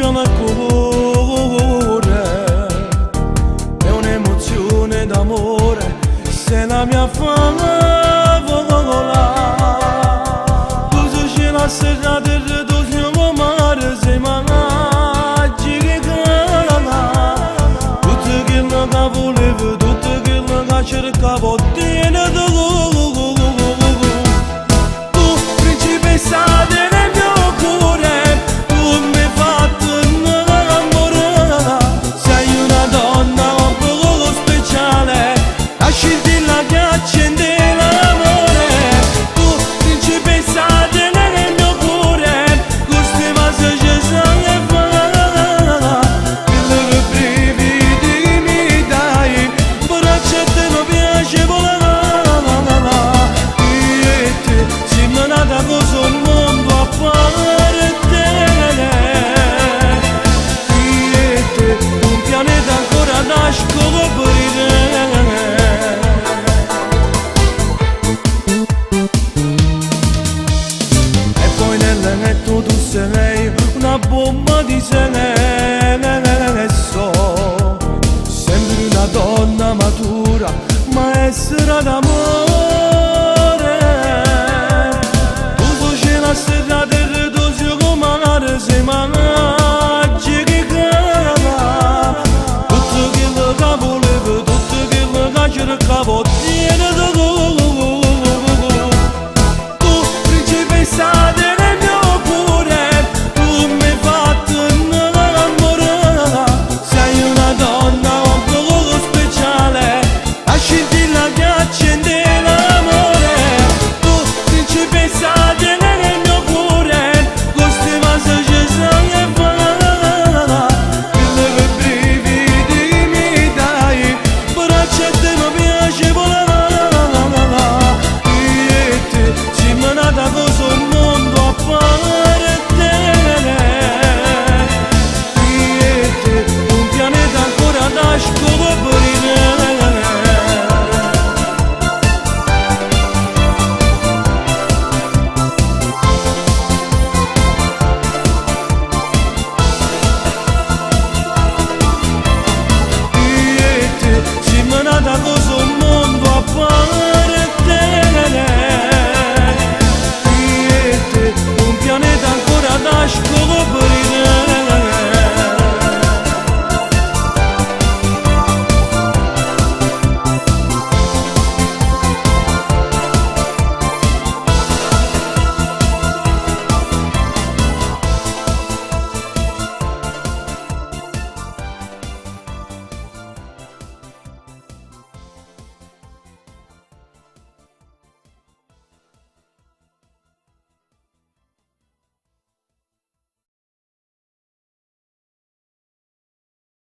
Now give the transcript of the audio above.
piano cuore, è un'emozione d'amore, se la mia fama vola. Tu sei la serata del tuo mare, sei managgi che cala. Tutto quello che volevo, tutto quello che cercavo, tiene da tu, principessa del mio cuore, tu mi hai fatto innamorare. Sei una donna un po' speciale, la scintilla che accende l'amore. Tu, principessa del mio cuore, queste vasi ci sanno fare. Quello che brividi mi dai, braccia te non piace volare. Io e te siamo nata così un mondo a parte. Io e te, un pianeta ancora da scoprire. E poi nel letto tu sei una bomba di sesso. Sembri una donna matura, ma essere d'amore.